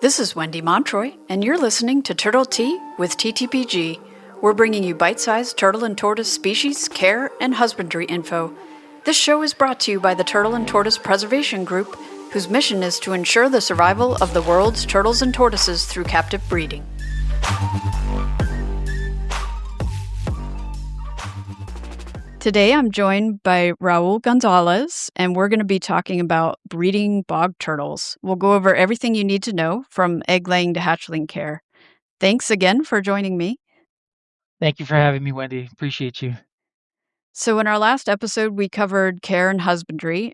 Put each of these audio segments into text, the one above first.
This is Wendy Montroy, and you're listening to Turtle Tea with TTPG. We're bringing you bite-sized turtle and tortoise species, care, and husbandry info. This show is brought to you by the Turtle and Tortoise Preservation Group, whose mission is to ensure the survival of the world's turtles and tortoises through captive breeding. Today I'm joined by Raul Gonzalez, and we're going to be talking about breeding bog turtles. We'll go over everything you need to know from egg laying to hatchling care. Thanks again for joining me. Thank you for having me, Wendy. Appreciate you. So in our last episode, we covered care and husbandry.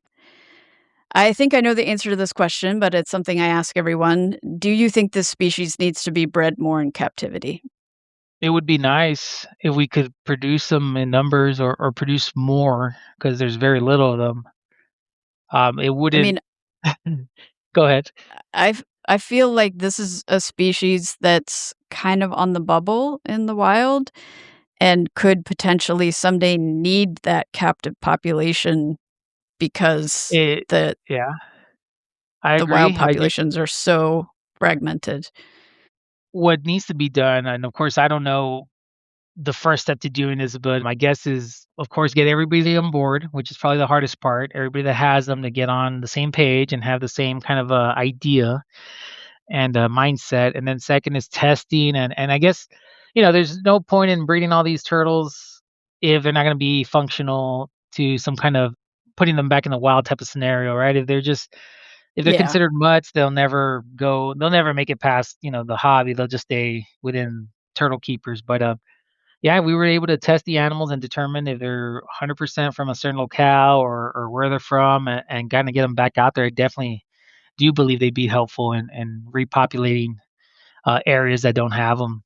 I think I know the answer to this question, but it's something I ask everyone. Do you think this species needs to be bred more in captivity? It would be nice if we could produce them in numbers or produce more because there's very little of them. It I wouldn't. mean, Go ahead. I feel like this is a species that's kind of on the bubble in the wild and could potentially someday need that captive population because It, the yeah, I the wild agree. populations are so fragmented. What needs to be done, and of course, I don't know the first step to doing this, but my guess is, of course, get everybody on board, which is probably the hardest part. Everybody that has them to get on the same page and have the same kind of idea and mindset. And then second is testing, and I guess there's no point in breeding all these turtles if they're not going to be functional to some kind of putting them back in the wild type of scenario, right? If they're Yeah. considered mutts, they'll never make it past the hobby. They'll just stay within turtle keepers. But yeah, we were able to test the animals and determine if they're 100% from a certain locale or where they're from, and kind of get them back out there. I definitely do believe they'd be helpful in repopulating areas that don't have them.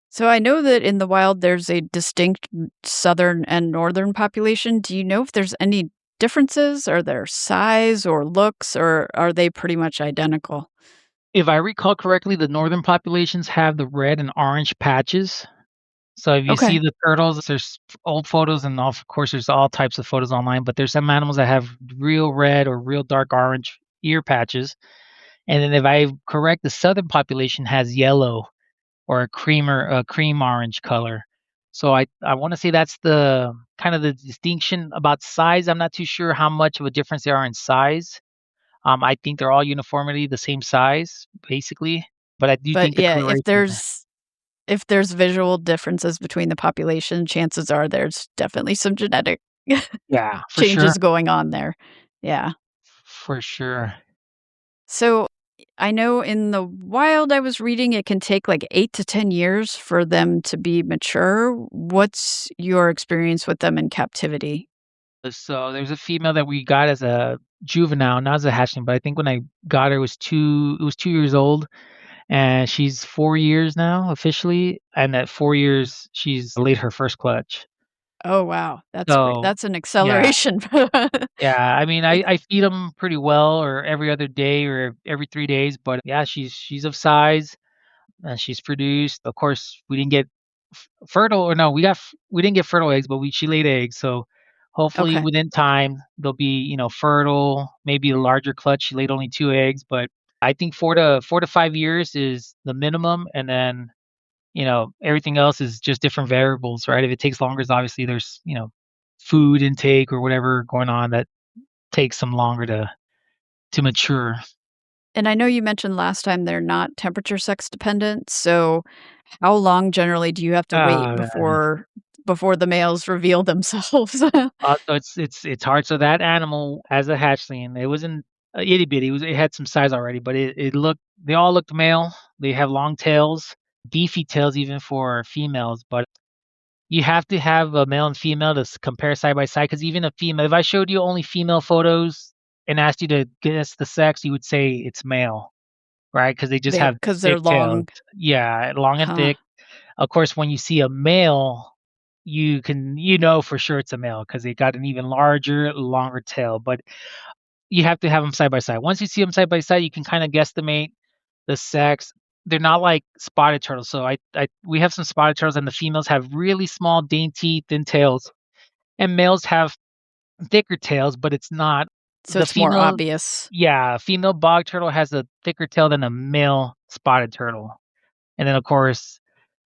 So I know that in the wild there's a distinct southern and northern population. Do you know if there's any differences? Are there size or looks, or are they pretty much identical? If I recall correctly, the northern populations have the red and orange patches. So if you see Okay. the turtles, there's old photos, and of course there's all types of photos online, but there's some animals that have real red or real dark orange ear patches. And then if I'm correct, the southern population has yellow or a cream orange color. So I want to say that's the kind of the distinction about size. I'm not too sure how much of a difference there are in size. I think they're all uniformly the same size, basically. But I do But think the yeah, coloration. if there's visual differences between the population, chances are there's definitely some genetic Yeah, for sure. changes going on there. Yeah. For sure. So I know in the wild I was reading it can take like 8 to 10 years for them to be mature. What's your experience with them in captivity? So there's a female that we got as a juvenile, not as a hatchling, but I think when I got her it was 2 years old, and she's 4 years now officially, and at 4 years she's laid her first clutch. Oh, wow. That's great. So That's an yeah, acceleration. yeah. I mean, It I feed them pretty well, or every other day, or every 3 days. But yeah, she's of size, and she's produced. Of course, we didn't get fertile, or no, we didn't get fertile eggs, but we she laid eggs. So hopefully okay. within time they'll be fertile, maybe a larger clutch. She laid only 2 eggs, but I think 4 to 5 years is the minimum, and then everything else is just different variables, right? If it takes longer, is obviously there's food intake or whatever going on that takes them longer to mature. And I know you mentioned last time they're not temperature sex dependent, so how long generally do you have to wait Uh, before the males reveal themselves? so it's hard. So that animal as a hatchling, it wasn't a itty bitty. It had some size already, but it looked. They all looked male. They have long tails, beefy tails even for females. But you have to have a male and female to compare side by side. Because even a female, if I showed you only female photos and asked you to guess the sex, you would say it's male, right? Because they just have Because they're thick tails. long. Yeah, long and Huh. thick. Of course, when you see a male, you know for sure it's a male because they got an even larger, longer tail. But you have to have them side by side. Once you see them side by side, you can kind of guesstimate the sex. They're not like spotted turtles. So we have some spotted turtles, and the females have really small, dainty, thin tails, and males have thicker tails, but it's not. So The it's more female obvious. yeah, female bog turtle has a thicker tail than a male spotted turtle. And then, of course,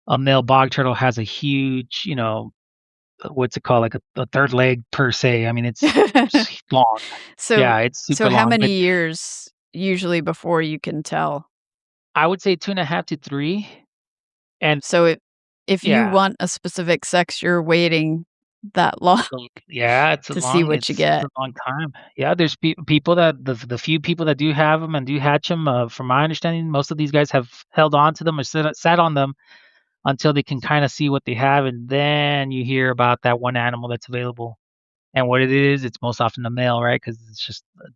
a male bog turtle has a huge, what's it called? Like a third leg per se. I mean, it's long. So Yeah, it's so super how long, many but years usually before you can tell? I would say 2.5 to 3, and So if you yeah. want a specific sex, you're waiting that long Yeah, to see what you it's get. a long time. Yeah, there's people that the few people that do have them and do hatch them, from my understanding, most of these guys have held on to them or sat on them until they can kinda see what they have, and then you hear about that one animal that's available. And what it is, it's most often a male, right? Because it's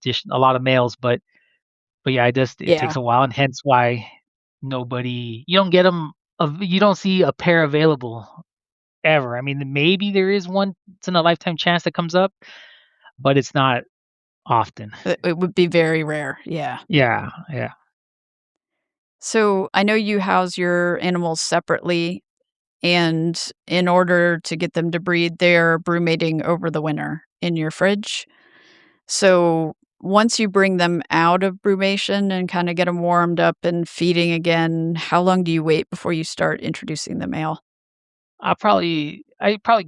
just a lot of males, but yeah, it takes Yeah. a while, and hence why nobody you don't get them. You don't see a pair available ever. I mean, maybe there is once in a lifetime chance that comes up, but it's not often. It would be very rare, yeah. Yeah, yeah. So, I know you house your animals separately, and in order to get them to breed, they're brumating over the winter in your fridge. So, once you bring them out of brumation and kinda get them warmed up and feeding again, how long do you wait before you start introducing the male? I probably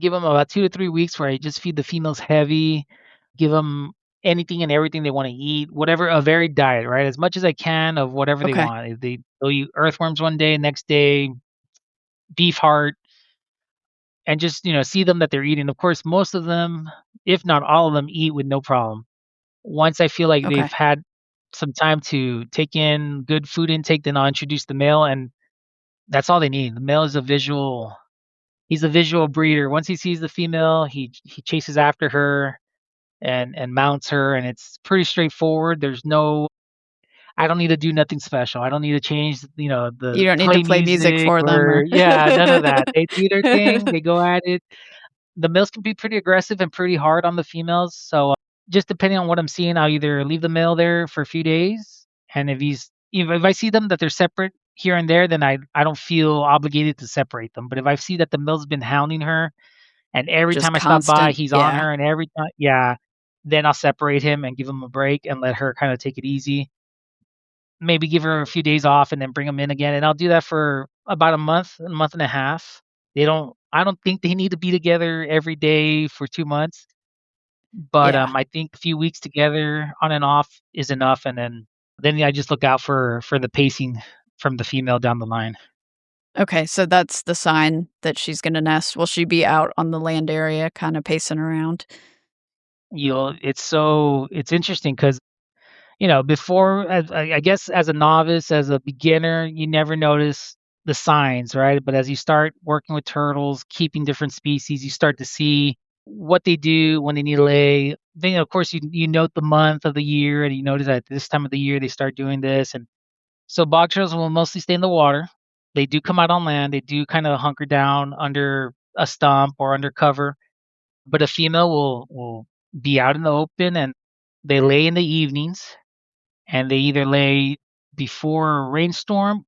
give them about 2 to 3 weeks where I just feed the females heavy, give them anything and everything they wanna eat, whatever a varied diet, right? As much as I can of whatever they Okay, want. If they'll eat earthworms one day, next day, beef heart, and just, see them that they're eating. Of course, most of them, if not all of them, eat with no problem. Once I feel like they've okay. had some time to take in good food intake, then I'll introduce the male, and that's all they need. The male is he's a visual breeder. Once he sees the female, he chases after her and mounts her, and it's pretty straightforward. I don't need to do nothing special. I don't need to change, You the don't need to play play music music for them or or yeah, none of that. They do their thing, they go at it. The males can be pretty aggressive and pretty hard on the females, so, just depending on what I'm seeing, I'll either leave the male there for a few days, and if I see them that they're separate here and there, then I don't feel obligated to separate them, but if I see that the male's been hounding her, and every just time I stop by, constant he's on yeah. her, and every time yeah, then I'll separate him and give him a break and let her kinda take it easy. Maybe give her a few days off and then bring him in again, and I'll do that for about a month and a half. I don't think they need to be together every day for 2 months, but, Yeah. I think a few weeks together on and off is enough, and then I just look out for the pacing from the female down the line. Okay, so that's the sign that she's gonna nest. Will she be out on the land area kinda pacing around? It's interesting because. Before, as I guess as a novice, as a beginner, you never notice the signs, right? But as you start working with turtles, keeping different species, you start to see what they do when they need to lay. Then, of course, you note the month of the year, and you notice that this time of the year they start doing this. And so bog turtles will mostly stay in the water. They do come out on land. They do kind of hunker down under a stump or under cover. But a female will be out in the open, and they lay in the evenings, and they either lay before a rainstorm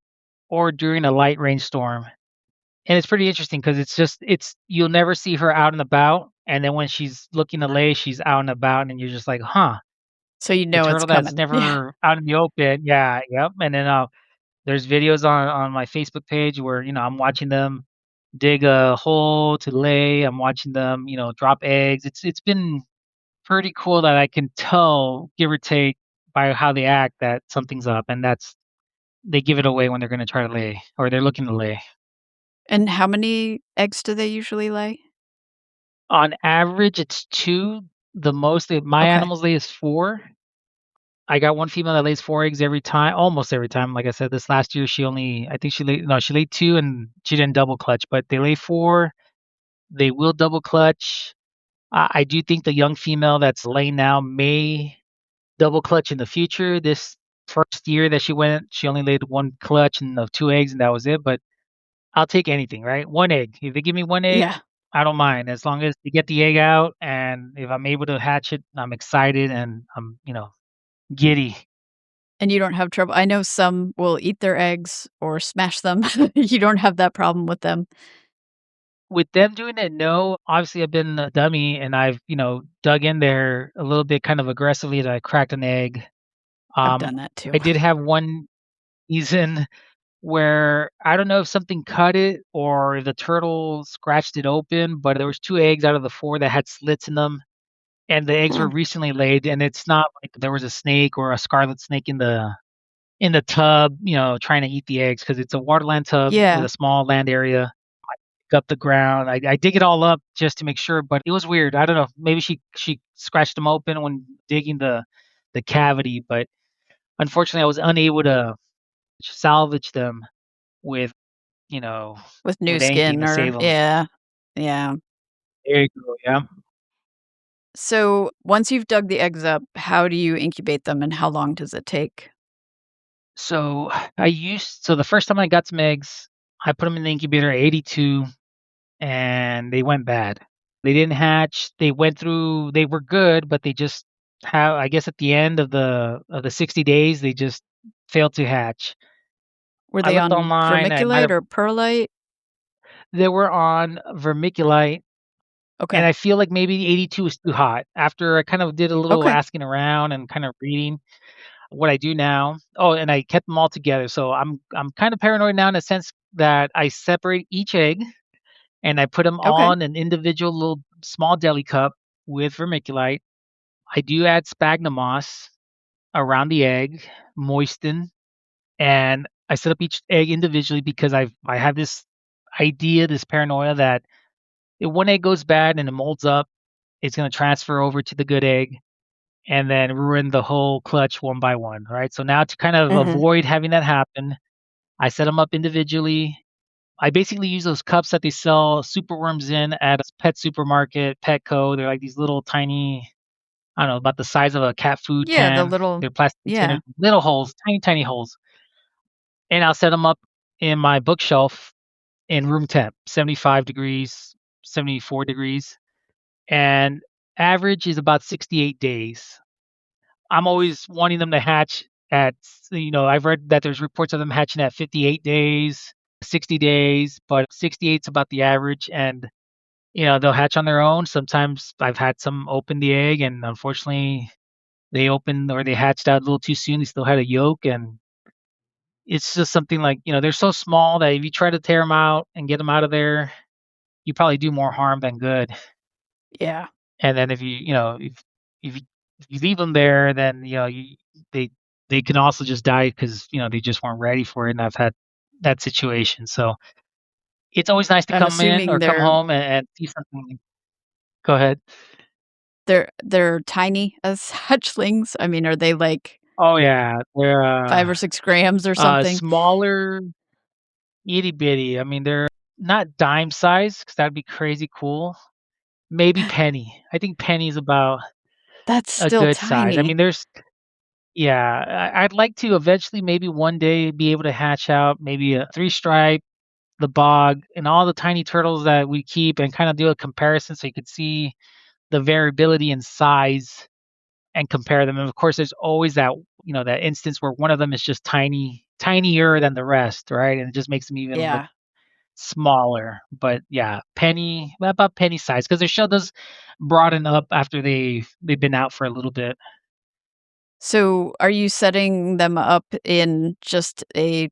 or during a light rainstorm. And it's pretty interesting because it's you'll never see her out and about, and then when she's looking to lay, she's out and about, and you're just like, "Huh, So you the know it's turtle that's coming. Yeah. never out in the open." Yeah, yep. And then, there's videos on my Facebook page where, I'm watching them dig a hole to lay. I'm watching them, drop eggs. It's been pretty cool that I can tell, give or take, by how they act that something's up, and they give it away when they're gonna try to lay or they're looking to lay. And how many eggs do they usually lay? On average, it's 2. The most that my Okay. animals lay is 4. I got one female that lays 4 eggs every time, almost every time. Like I said, this last year, she laid 2 and she didn't double clutch, but they lay 4. They will double clutch. I do think the young female that's laying now may double clutch in the future. This first year that she went, she only laid 1 clutch and of 2 eggs, and that was it, but I'll take anything, right? 1 egg. If they give me 1 egg, Yeah. I don't mind as long as they get the egg out, and if I'm able to hatch it, I'm excited and I'm, giddy. And you don't have trouble I know some will eat their eggs or smash them. You don't have that problem with them. With them doing it, no. Obviously, I've been a dummy and I've, dug in there a little bit kind of aggressively that I cracked an egg. I've Um, done that too. I did have one season where I don't know if something cut it or the turtle scratched it open, but there was 2 eggs out of the 4 that had slits in them, and the eggs were Hmm. recently laid, and it's not like there was a snake or a scarlet snake in the tub, trying to eat the eggs because it's a waterland tub with Yeah, a small land area. Up the ground. I dig it all up just to make sure, but it was weird. I don't know. Maybe she scratched them open when digging the cavity, but unfortunately, I was unable to salvage them with you know with new with anything skin to or save them. yeah, yeah. There you go. Yeah. So once you've dug the eggs up, how do you incubate them and how long does it take? So the first time I got some eggs, I put them in the incubator at 82, and they went bad. They didn't hatch. They were good, but they just have, I guess at the end of the 60 days, they just failed to hatch. Were I they looked on online. I might vermiculite have or perlite? They were on vermiculite, and Okay. I feel like maybe 82 is too hot. After I kind of did a little Okay. asking around and kind of reading what I do now. Oh, and I kept them all together. So I'm kind of paranoid now in a sense that I separate each egg and I put them all Okay. in an individual little small deli cup with vermiculite. I do add sphagnum moss around the egg, moisten, and I set up each egg individually because I have this idea, this paranoia that if one egg goes bad and it molds up, it's going to transfer over to the good egg and then ruin the whole clutch one by one, right? So now to kind of Mhm. avoid having that happen, I set them up individually. I basically use those cups that they sell super worms in at a pet supermarket, Petco. They're like these little tiny, I don't know, about the size of a cat food Yeah, the can. little They're plastic containers, yeah. little holes, tiny, tiny holes. And I'll set them up in my bookshelf in room temp, 75 degrees, 74 degrees. And average is about 68 days. I'm always wanting them to hatch I've read that there's reports of them hatching at 58 days, 60 days, but 68 is about the average. And, they'll hatch on their own. Sometimes I've had some open the egg and unfortunately they opened or they hatched out a little too soon. They still had a yolk. And it's just something like, they're so small that if you try to tear them out and get them out of there, you probably do more harm than good. Yeah. And then if you if you leave them there, then, they they can also just die because they just weren't ready for it, and I've had that situation. So, it's always nice to I'm come in assuming or come home and see something. Go ahead. they're tiny as hatchlings. I mean, are they like Oh, yeah. They're, 5 or 6 grams or something? smaller, itty bitty. I mean, they're not dime size because 'cause that'd be crazy cool. Maybe penny. I think penny's about That's a still good size. I tiny. mean, yeah, I'd like to eventually maybe one day be able to hatch out maybe a three stripe, the bog, and all the tiny turtles that we keep and kind of do a comparison so you could see the variability in size and compare them. And of course, there's always that instance where one of them is just tinier than the rest, right? And it just makes them even look Yeah. smaller. But yeah, about penny size because their shell does broaden up after they've been out for a little bit. So, are you setting them up in just a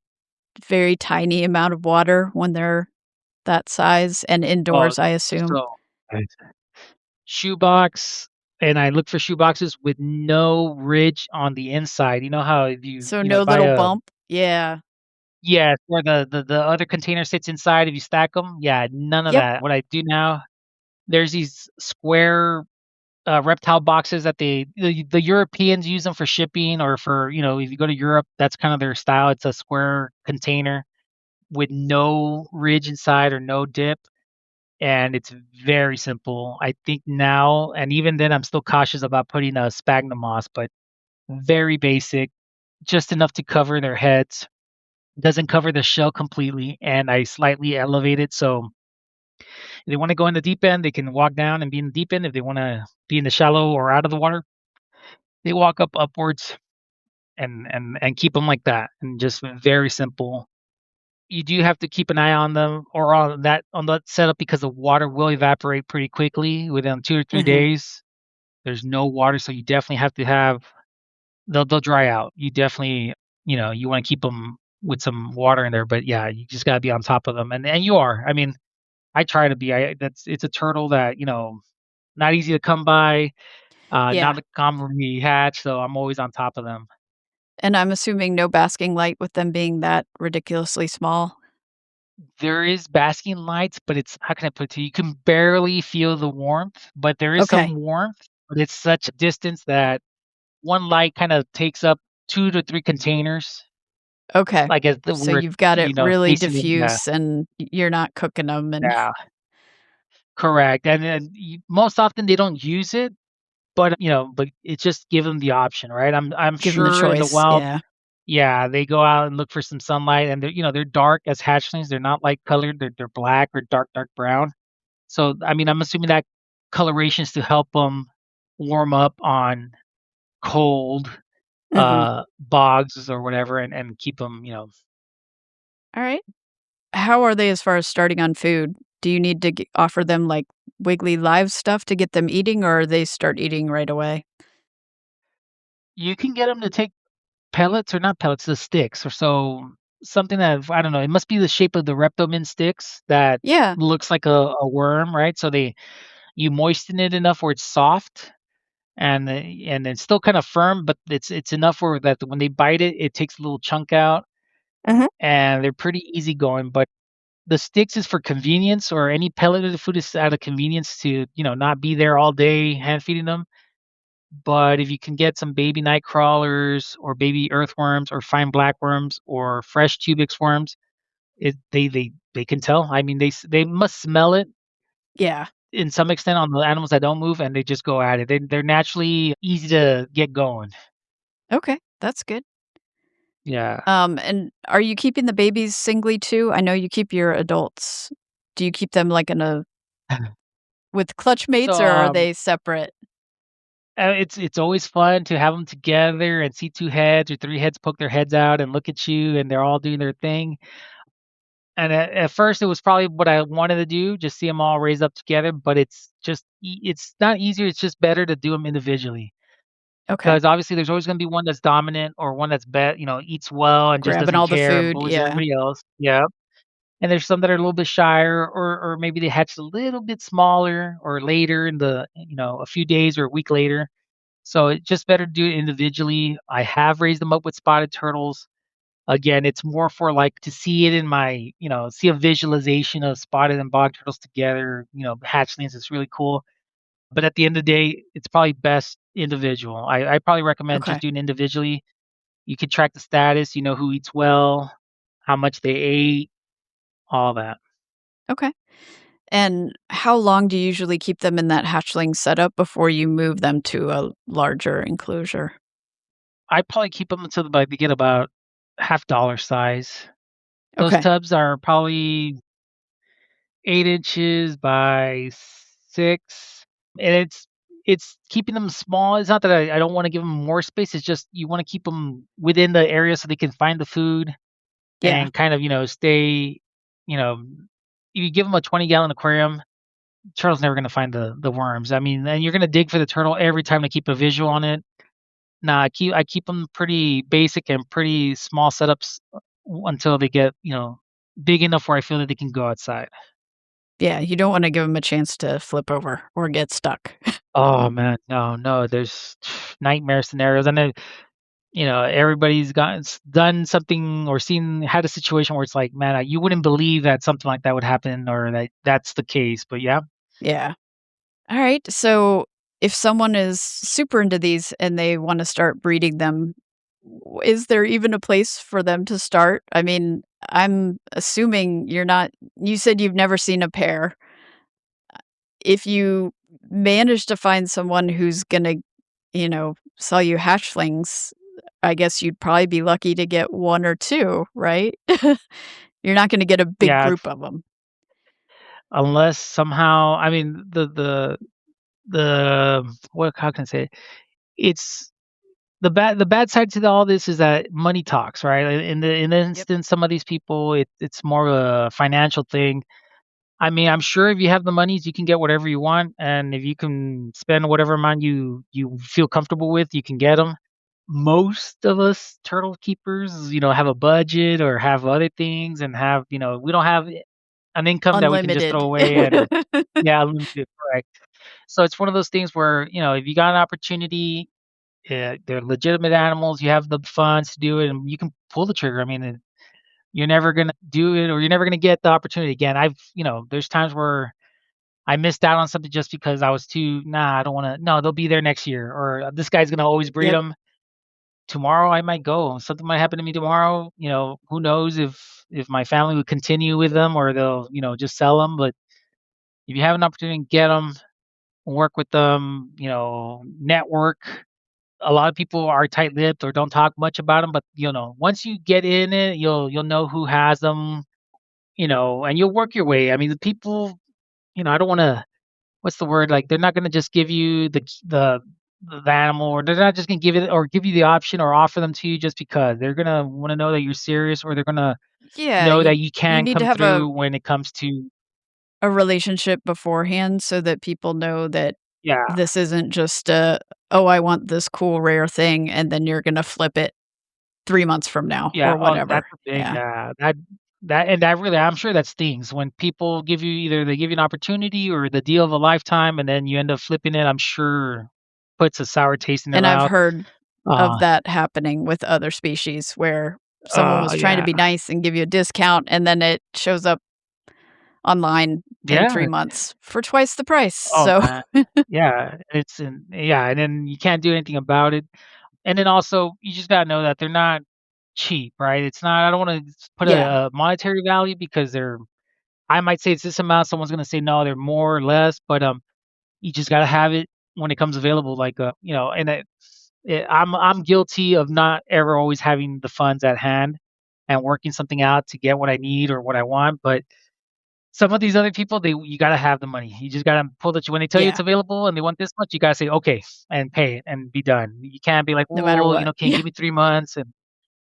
very tiny amount of water when they're that size and Oh, indoors, I assume? so shoebox, and I look for shoeboxes with no ridge on the inside. You know how if you So you know no buy little a bump? Yeah. yeah, where the other container sits inside if you stack them. Yeah, none of Yep. that. What I do now, there's these square reptile boxes that the Europeans use them for shipping or for if you go to Europe, that's kind of their style. It's a square container with no ridge inside or no dip. And it's very simple. I think now, and even then, I'm still cautious about putting a sphagnum moss, but very basic, just enough to cover their heads. Doesn't cover the shell completely, and I slightly elevate it so if they want to go in the deep end, they can walk down and be in the deep end. If they want to be in the shallow or out of the water, they walk up upwards and keep them like that, and just very simple. you do have to keep an eye on them or on that setup because the water will evaporate pretty quickly within 2 or 3 Hmm. days. There's no water, so you definitely have to have they'll dry out. You definitely, you wanna keep them with some water in there, but yeah, you just gotta be on top of them, and you are. I mean, I try to be. It's a turtle that, not easy to come by, Yeah. not commonly hatch, so I'm always on top of them. And I'm assuming no basking light with them being that ridiculously small? There is basking lights, but it's how can I put it to you? You can barely feel the warmth, but there is some Okay. warmth, but it's such a distance that one light kinda takes up 2 to 3 containers, Okay. like, as the So where you've got it really facing the yeah, diffuse and you're not cooking them and yeah, correct, and then you most often they don't use it, but it's just give them the option, right? I'm give them the sure in the choice, wild, yeah. yeah, they go out and look for some sunlight, and they're dark as hatchlings, they're not light colored, they're black or dark brown. So, I mean, I'm assuming that coloration is to help them warm up on cold, Mhm. bogs or whatever and keep them. Alright. How are they as far as starting on food? Do you need to offer them, like, wiggly live stuff to get them eating, or they start eating right away? You can get them to take pellets or not pellets, the sticks or so something that I don't know, it must be the shape of the Reptomin sticks that Yeah. looks like a worm, right? So you moisten it enough where it's soft and it's still kind of firm, but it's enough where that when they bite it, it takes a little chunk out, Mhm. and they're pretty easygoing. But the sticks is for convenience, or any pelleted food is out of convenience to not be there all day hand feeding them. But if you can get some baby night crawlers or baby earthworms or fine blackworms or fresh tubix worms, they can tell. I mean, they must smell it Yeah. in some extent on the animals that don't move, and they just go at it. They're naturally easy to get going. Okay, that's good. Yeah. And are you keeping the babies singly too? I know you keep your adults. Do you keep them, like, in a with clutch So, mates, or are they separate? it's always fun to have them together and see 2 heads or 3 heads poke their heads out and look at you, and they're all doing their thing. And at first, it was probably what I wanted to do, just see them all raised up together, but it's not easier, it's just better to do them individually. Okay. Because obviously there's always gonna be one that's dominant or one that's eats well and just Grabbing doesn't all the care and food, bullies yeah. everybody else. Yeah. And there's some that are a little bit shyer or maybe they hatch a little bit smaller or later in a few days or a week later. So it's just better to do it individually. I have raised them up with spotted turtles. Again, it's more for like to see it in see a visualization of spotted and bog turtles together, hatchlings. It's really cool. But at the end of the day, it's probably best individual. I probably recommend just Okay. doing individually. You can track the status, you know who eats well, how much they ate, all that. Okay. And how long do you usually keep them in that hatchling setup before you move them to a larger enclosure? I probably keep them until they get about half dollar size. Those Okay. tubs are probably 8 inches by 6, and it's keeping them small. It's not that I don't wanna give them more space, it's just you wanna keep them within the area so they can find the food Yeah. and kind of, stay, you know you give them a 20-gallon aquarium, turtle's never gonna find the worms. I mean, and you're gonna dig for the turtle every time to keep a visual on it. Nah, I keep them pretty basic and pretty small setups, until they get, big enough where I feel that they can go outside. Yeah, you don't wanna give them a chance to flip over or get stuck. Oh, man, no, no, there's nightmare scenarios, and then, everybody's done something or had a situation where it's like, man, you wouldn't believe that something like that would happen or that's the case, but yeah. Yeah. Alright, so if someone is super into these and they wanna start breeding them, is there even a place for them to start? I mean, I'm assuming you said you've never seen a pair. If you manage to find someone who's gonna, sell you hatchlings, I guess you'd probably be lucky to get 1 or 2, right? You're not gonna get a big Yeah, group of them. unless somehow I mean, the what how can I say it? It's the bad side to all this is that money talks, right? In the Yep. instance, some of these people, it's more of a financial thing. I mean, I'm sure if you have the monies, you can get whatever you want, and if you can spend whatever amount you feel comfortable with, you can get them. Most of us turtle keepers, have a budget or have other things, and we don't have an income that we can just throw Unlimited. away and yeah, limited, correct. So it's one of those things where, if you got an opportunity, they're legitimate animals, you have the funds to do it, and you can pull the trigger. I mean, you're never gonna do it, or you're never gonna get the opportunity again. There's times where I missed out on something just because I was too, nah, I don't wanna, no, they'll be there next year, or this guy's gonna always breed Yep. them. Tomorrow I might go. Something might happen to me tomorrow. Who knows if my family would continue with them or they'll, just sell them. But if you have an opportunity to get them, work with them, network. A lot of people are tight-lipped or don't talk much about them, but once you get in it, you'll know who has them, and you'll work your way. I mean, the people, I don't want to. What's the word? Like, they're not going to just give you the animal, or they're not just going to give it or give you the option or offer them to you just because. They're going to want to know that you're serious, or they're going to Yeah, know you that you you can need to come have through when it comes to. a relationship beforehand so that people know that Yeah, this isn't just a, "Oh, I want this cool rare thing," and then you're gonna flip it 3 months from now yeah. or Oh, whatever. that's a big, Yeah. yeah. That really, I'm sure that stings when people give you, either they give you an opportunity or the deal of a lifetime, and then you end up flipping it. I'm sure puts a sour taste in their And I've mouth. heard of Uh, that happening with other species where someone was trying to yeah, be nice and give you a discount, and then it shows up online in 3 yeah. months for twice the price, Oh so man, yeah. Yeah, and then you can't do anything about it. And then also, you just gotta know that they're not cheap, right? It's not. I don't want to put yeah. a monetary value because they're. I might say it's this amount. Someone's gonna say no, they're more or less, but you just gotta have it when it comes available. Like and I'm guilty of not ever always having the funds at hand and working something out to get what I need or what I want. But some of these other people, you gotta have the money. You just gotta pull the when they tell you it's Yeah, available and they want this much, you gotta say okay and pay it and be done. You can't be like, no matter well, what. can you Yeah. give me 3 months? And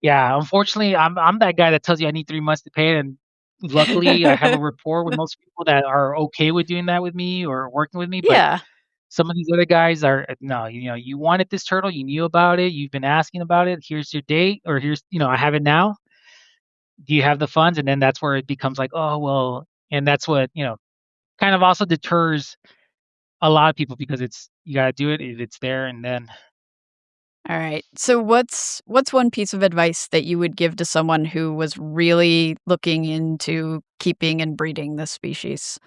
yeah, unfortunately, I'm that guy that tells you I need 3 months to pay it. And luckily, I have a rapport with most people that are okay with doing that with me or working with me. But Yeah. some of these other guys are no. You wanted this turtle, you knew about it, you've been asking about it. Here's your date, or here's I have it now. Do you have the funds? And then that's where it becomes like, oh well, and that's what kind of also deters a lot of people because it's you gotta do it if it's there, and then Alright. So what's one piece of advice that you would give to someone who was really looking into keeping and breeding this species?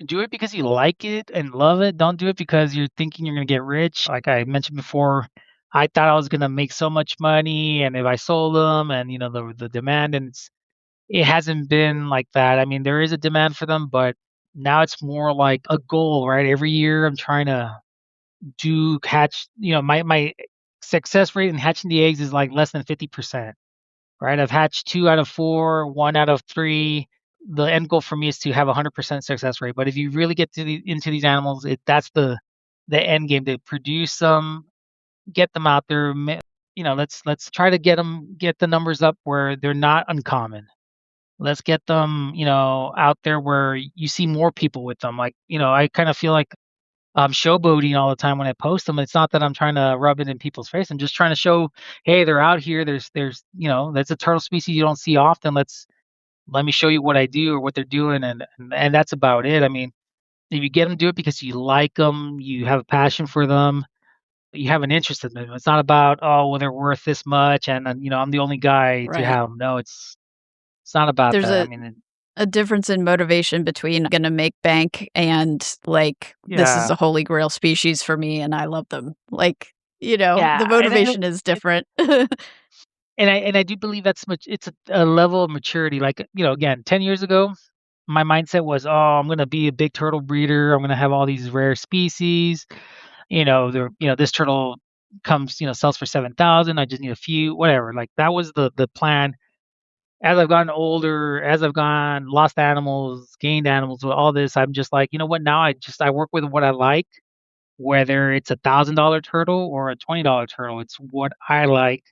do it because you like it and love it. Don't do it because you're thinking you're gonna get rich. Like I mentioned before, I thought I was gonna make so much money, and if I sold them, and the demand, and it hasn't been like that. I mean, there is a demand for them, but now it's more like a goal, right? Every year I'm trying to do catch. My success rate in hatching the eggs is like less than 50%. Right? I've hatched 2 out of 4, 1 out of 3. The end goal for me is to have a 100% success rate. But if you really get into these animals, that's the end game, to produce them, get them out there. Let's try to get the numbers up where they're not uncommon. Let's get them, out there where you see more people with them. Like, I kind of feel like I'm showboating all the time when I post them. It's not that I'm trying to rub it in people's face. I'm just trying to show, hey, they're out here. There's that's a turtle species you don't see often. Let me show you what I do or what they're doing, and that's about it. I mean, if you get them, do it because you like them, you have a passion for them, you have an interest in them. It's not about, oh well, they're worth this much, and I'm the only guy to Right. have them. No, it's not about There's that. I a mean, a difference in motivation between gonna make bank and, like, this is yeah, a holy grail species for me and I love them. Like, the yeah, motivation is different. and I do believe that's much. It's a level of maturity. Like again, 10 years ago, my mindset was, oh, I'm gonna be a big turtle breeder. I'm gonna have all these rare species. This turtle comes, sells for 7,000. I just need a few, whatever. Like that was the plan. As I've gotten older, as I've gone lost animals, gained animals, with all this, I'm just like, you know what? Now I work with what I like. whether it's $1,000 turtle or a $20 turtle. It's what I like.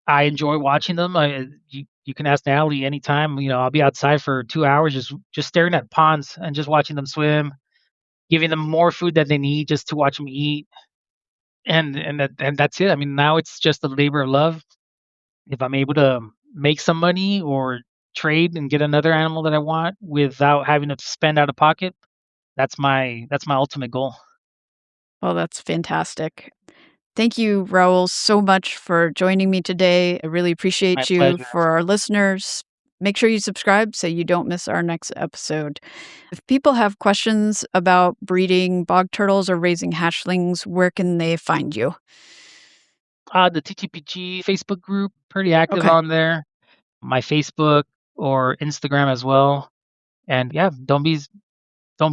I enjoy watching them. You can ask Natalie anytime. I'll be outside for 2 hours just staring at ponds and just watching them swim, giving them more food that they need just to watch them eat, and that's it. I mean, now it's just a labor of love. If I'm able to make some money or trade and get another animal that I want without having to spend out of pocket, that's my ultimate goal. Well, that's fantastic. Thank you, Raul, so much for joining me today. I really My appreciate you. pleasure. For our listeners, make sure you subscribe so you don't miss our next episode. If people have questions about breeding bog turtles or raising hatchlings, where can they find you? The TTPG Facebook group, pretty active Okay. on there. My Facebook or Instagram as well. And yeah, don't be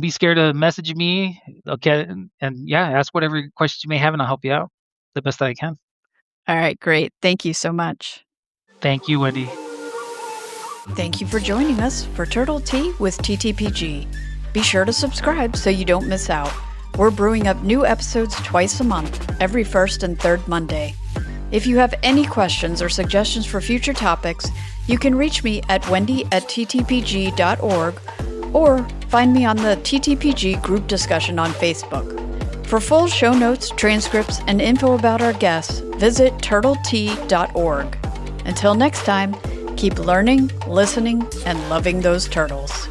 scared to message me. Okay, and yeah, ask whatever questions you may have, and I'll help you out the best that I can. All right, great. Thank you so much. Thank you, Wendy. Thank you for joining us for Turtle Tea with TTPG. Be sure to subscribe so you don't miss out. We're brewing up new episodes twice a month, every first and third Monday. If you have any questions or suggestions for future topics, you can reach me at wendy@ttpg.org or find me on the TTPG group discussion on Facebook. For full show notes, transcripts, and info about our guests, visit turtletea.org. Until next time, keep learning, listening, and loving those turtles.